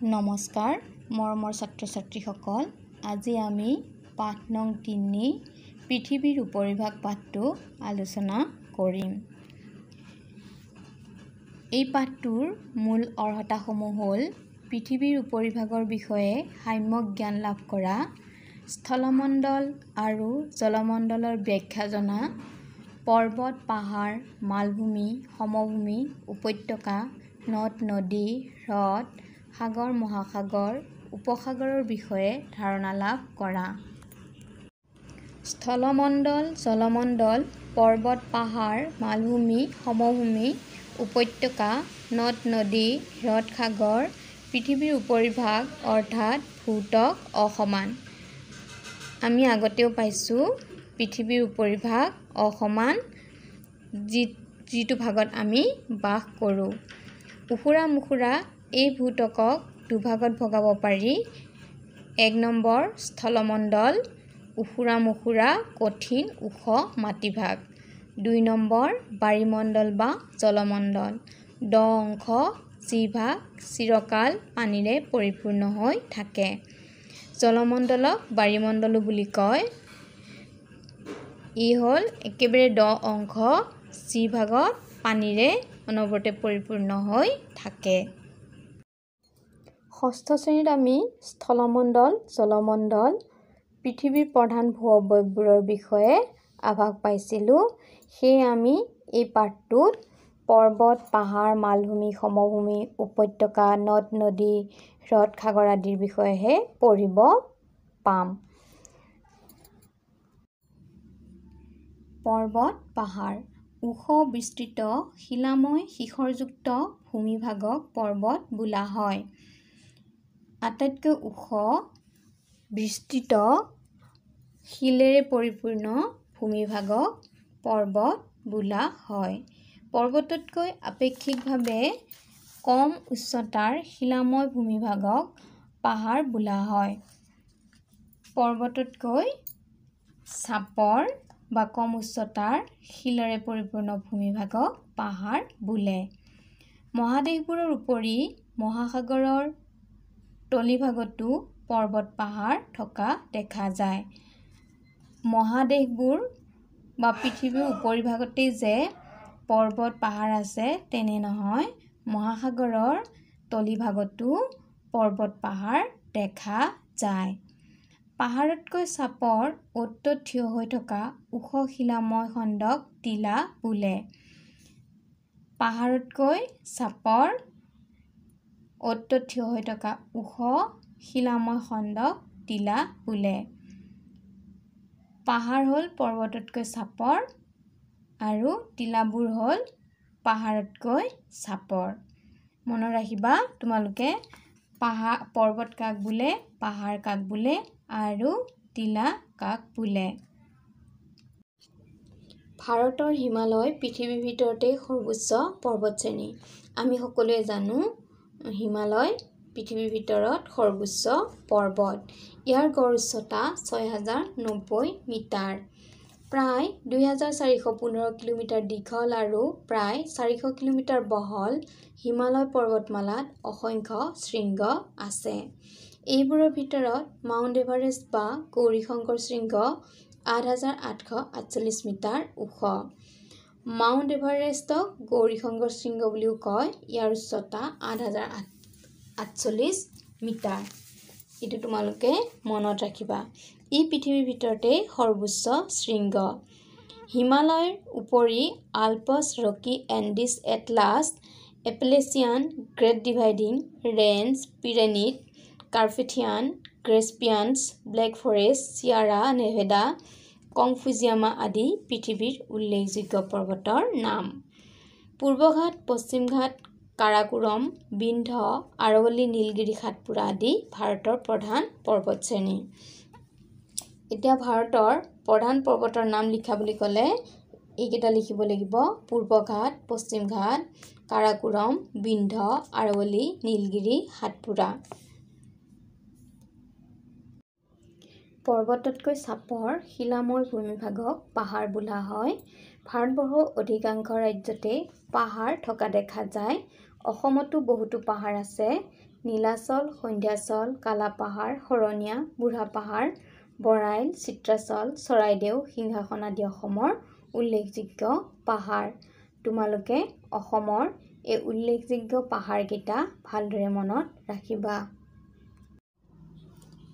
নমস্কাৰ মৰমৰ ছাত্ৰ ছাত্ৰীসকল, আজি আমি পাঠ নং ৩ পৃথিৱীৰ উপৰিভাগ পাঠটো আলোচনা কৰিম। এই পাঠটোৰ মূল অৰ্হতাসমূহ হ'ল পৃথিৱীৰ উপৰিভাগৰ বিষয়ে সাম্যক জ্ঞান লাভ কৰা, স্থলমণ্ডল আৰু জলমণ্ডলৰ ব্যাখ্যা জনা, পৰ্বত, পাহাৰ, মালভূমি, সমভূমি, উপত্যকা, নদ নদী, হ্ৰদ, সাগৰ, মহাসাগৰ, উপসাগৰৰ বিষয়ে ধাৰণা লাভ কৰা। স্থলমণ্ডল, জলমণ্ডল, পৰ্বত, পাহাৰ, মালভূমি, সমভূমি, উপত্যকা, নদ নদী, হ্ৰদ, সাগৰ, পৃথিৱীৰ উপৰিভাগ অৰ্থাৎ ভূত্বক অসমান। আমি আগতেও পাইছোঁ পৃথিৱীৰ উপৰিভাগ অসমান, যিটো ভাগত আমি বাস কৰোঁ। উখুৰা মুখুৰা এই ভূত্বকক দুভাগত ভগাব পাৰি। ১ নম্বৰ স্থলমণ্ডল, উখুৰা মুখুৰা কঠিন ওখ মাটিভাগ। ২ নম্বৰ বায়ুমণ্ডল বা জলমণ্ডল, দ অংশ যি ভাগ চিৰকাল পানীৰে পৰিপূৰ্ণ হৈ থাকে। জলমণ্ডলক বায়ুমণ্ডলো বুলি কয়। ই হ'ল একেবাৰে দ অংশ যি ভাগত পানীৰে অনবৰতে পৰিপূৰ্ণ হৈ থাকে। ষষ্ঠ শ্ৰেণীত আমি স্থলমণ্ডল, জলমণ্ডল, পৃথিৱীৰ প্ৰধান ভূ অৱয়ৱবোৰৰ বিষয়ে আভাস পাইছিলোঁ। সেয়ে আমি এই পাঠটোত পৰ্বত, পাহাৰ, মালভূমি, সমভূমি, উপত্যকা, নদ নদী, হ্ৰদ, সাগৰ আদিৰ বিষয়েহে পঢ়িব পাম। পৰ্বত, পাহাৰ, ওখ বিস্তৃত শিলাময় শিখৰযুক্ত ভূমিভাগক পৰ্বত বোলা হয়। আটাইতকৈ ওখ বিস্তৃত শিলেৰে পৰিপূৰ্ণ ভূমিভাগক পৰ্বত বোলা হয়। পৰ্বততকৈ আপেক্ষিকভাৱে কম উচ্চতাৰ শিলাময় ভূমিভাগক পাহাৰ বোলা হয়। পৰ্বততকৈ চাপৰ বা কম উচ্চতাৰ শিলেৰে পৰিপূৰ্ণ ভূমিভাগক পাহাৰ বোলে। মহাদেশবোৰৰ উপৰি মহাসাগৰৰ তলিভাগতো পৰ্বত পাহাৰ থকা দেখা যায়। মহাদেশবোৰ বা পৃথিৱীৰ উপৰিভাগতেই যে পৰ্বত পাহাৰ আছে তেনে নহয়, মহাসাগৰৰ তলিভাগতো পৰ্বত পাহাৰ দেখা যায়। পাহাৰতকৈ চাপৰ অ'ত থিয় হৈ থকা ওখ শিলাময় খণ্ডক টিলা বোলে। পাহাৰতকৈ চাপৰ অ'ত থিয় হৈ থকা ওখ শিলাময় খণ্ডক টিলা বোলে। পাহাৰ হ'ল পৰ্বততকৈ চাপৰ আৰু টিলাবোৰ হ'ল পাহাৰতকৈ চাপৰ। মনত ৰাখিবা তোমালোকে, পৰ্বত কাক বোলে, পাহাৰ কাক বোলে আৰু টিলা কাক বোলে। ভাৰতৰ হিমালয় পৃথিৱীৰ ভিতৰতে সৰ্বোচ্চ পৰ্বতশ্ৰেণী। আমি সকলোৱে জানো হিমালয় পৃথিৱীৰ ভিতৰত সৰ্বোচ্চ পৰ্বত। ইয়াৰ গড় উচ্চতা ৬,০৯০ মিটাৰ, প্ৰায় ২,৪১৫ কিলোমিটাৰ দীঘল আৰু প্ৰায় ৪০০ কিলোমিটাৰ বহল। হিমালয় পৰ্বতমালাত অসংখ্য শৃংগ আছে। এইবোৰৰ ভিতৰত মাউণ্ট এভাৰেষ্ট বা গৌৰীশংকৰ শৃংগ ৮,৮৪৮ মিটাৰ ওখ। মাউণ্ট এভাৰেষ্টক গৌৰীশংকৰ শৃংগ বুলিও কয়। ইয়াৰ উচ্চতা ৮,৮৪৮ মিটাৰ। এইটো তোমালোকে মনত ৰাখিবা। ই পৃথিৱীৰ ভিতৰতে সৰ্বোচ্চ শৃংগ। হিমালয়ৰ উপৰি Alps, Rocky, Andes, Atlas, Appalachian, great dividing range, Pyrenees, Carpathian, ক্ৰেছপিয়ানছ, ব্লেক ফৰেষ্ট, চিয়েৰা নেভাডা, কংফুজিয়ামা আদি পৃথিৱীৰ উল্লেখযোগ্য পৰ্বতৰ নাম। পূৰ্বঘাট, পশ্চিমঘাট, কাৰাকোৰম, বিন্ধ্য, আৰাৱলী, নীলগিৰি, সাতপুৰা আদি ভাৰতৰ প্ৰধান পৰ্বতশ্ৰেণী। এতিয়া ভাৰতৰ প্ৰধান পৰ্বতৰ নাম লিখা বুলি ক'লে এইকেইটা লিখিব লাগিব: পূৰ্বঘাট, পশ্চিমঘাট, কাৰাকোৰম, বিন্ধ্য, আৰাৱলী, নীলগিৰি, সাতপুৰা। পৰ্বততকৈ চাপৰ শিলাময় ভূমিভাগক পাহাৰ বোলা হয়। ভাৰতবৰ্ষৰ অধিকাংশ ৰাজ্যতে পাহাৰ থকা দেখা যায়। অসমতো বহুতো পাহাৰ আছে। নীলাচল, সন্ধ্যাচল, কালাপাহাৰ, শৰণীয়া, বুঢ়াপাহাৰ, বৰাইল, চিত্ৰাচল, চৰাইদেউ, সিংহাসন আদি অসমৰ উল্লেখযোগ্য পাহাৰ। তোমালোকে অসমৰ এই উল্লেখযোগ্য পাহাৰকেইটা ভালদৰে মনত ৰাখিবা।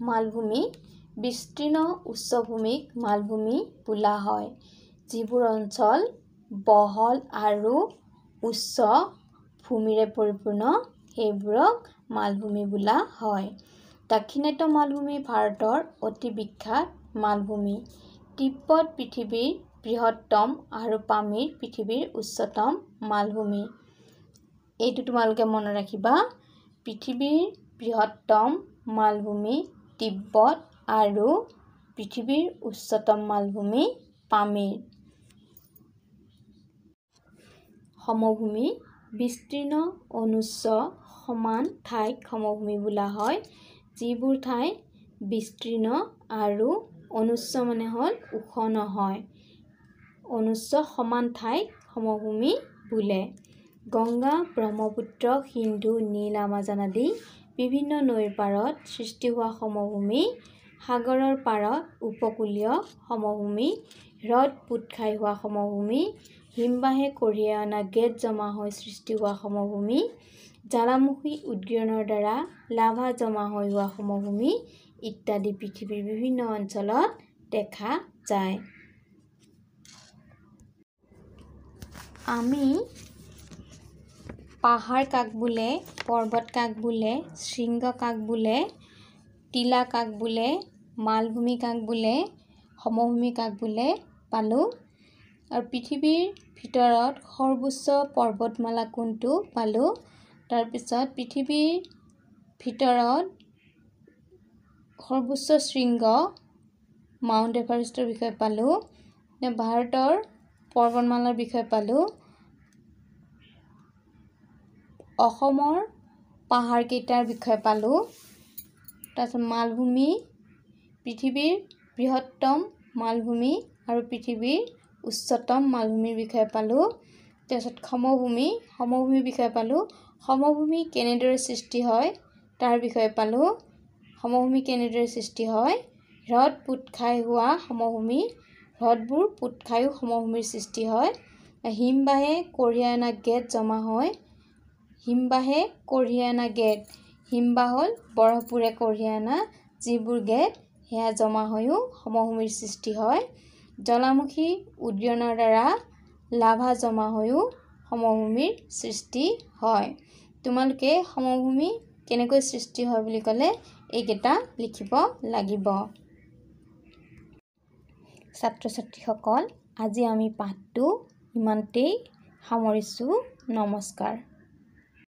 মালভূমি বিস্তীৰ্ণ উচ্চভূমিক মালভূমি বোলা হয়। যিবোৰ অঞ্চল বহল আৰু উচ্চ ভূমিৰে পৰিপূৰ্ণ সেইবোৰক মালভূমি বোলা হয়। দাক্ষিণাত্য মালভূমি ভাৰতৰ অতি বিখ্যাত মালভূমি। তিব্বত পৃথিৱীৰ বৃহত্তম আৰু পামিৰ পৃথিৱীৰ উচ্চতম মালভূমি। এইটো তোমালোকে মনত ৰাখিবা। পৃথিৱীৰ বৃহত্তম মালভূমি তিব্বত আৰু পৃথিৱীৰ উচ্চতম মালভূমি পামিৰ। সমভূমি বিস্তীৰ্ণ অনুচ্চ সমান ঠাইক সমভূমি বোলা হয়। যিবোৰ ঠাই বিস্তীৰ্ণ আৰু অনুচ্চ মানে হ'ল ওখ নহয়, অনুচ্চ সমান ঠাইক সমভূমি বোলে। গংগা, ব্ৰহ্মপুত্ৰ, সিন্ধু, নীল, আমাজন আদি বিভিন্ন নৈৰ পাৰত সৃষ্টি হোৱা সমভূমি, সাগৰৰ পাৰত উপকূলীয় সমভূমি, হ্ৰদ পোত খাই হোৱা সমভূমি, হিমবাহে কঢ়িয়াই অনা গেদ জমা হৈ সৃষ্টি হোৱা সমভূমি, জ্বালামুখী উদগিৰণৰ দ্বাৰা লাভা জমা হৈ হোৱা সমভূমি ইত্যাদি পৃথিৱীৰ বিভিন্ন অঞ্চলত দেখা যায়। আমি পাহাৰ কাক বোলে, পৰ্বত কাক বোলে, শৃংগ কাক বোলে, টিলা কাক বোলে, মালভূমি কাক বোলে, সমভূমি কাক বোলে পালোঁ। আৰু পৃথিৱীৰ ভিতৰত সৰ্বোচ্চ পৰ্বতমালা কোনটো পালোঁ। তাৰপিছত পৃথিৱীৰ ভিতৰত সৰ্বোচ্চ শৃংগ মাউণ্ট এভাৰেষ্টৰ বিষয়ে পালোঁ। ভাৰতৰ পৰ্বতমালাৰ বিষয়ে পালোঁ। অসমৰ পাহাৰকেইটাৰ বিষয়ে পালোঁ। তাৰপিছত মালভূমি, পৃথিৱীৰ বৃহত্তম মালভূমি আৰু পৃথিৱীৰ উচ্চতম মালভূমিৰ বিষয়ে পালোঁ। তাৰপিছত সমভূমিৰ বিষয়ে পালোঁ। সমভূমি কেনেদৰে সৃষ্টি হয় তাৰ বিষয়ে পালোঁ। সমভূমি কেনেদৰে সৃষ্টি হয়, হ্ৰদ পোত খাই হোৱা সমভূমি, হ্ৰদবোৰ পোত খায়ো সমভূমিৰ সৃষ্টি হয়। হিমবাহে কঢ়িয়াই অনা গেদ জমা হয়, হিমবাহে কঢ়িয়াই অনা গেদ, হিমবাহ হ'ল বৰফবোৰে কঢ়িয়াই অনা যিবোৰ গেদ সেয়া জমা হৈও সমভূমিৰ সৃষ্টি হয়। জ্বালামুখী উদগিৰণৰ দ্বাৰা লাভা জমা হৈও সমভূমিৰ সৃষ্টি হয়। তোমালোকে সমভূমি কেনেকৈ সৃষ্টি হয় বুলি ক'লে এইকেইটা লিখিব লাগিব। ছাত্ৰ ছাত্ৰীসকল, আজি আমি পাঠটো ইমানতেই সামৰিছোঁ। নমস্কাৰ।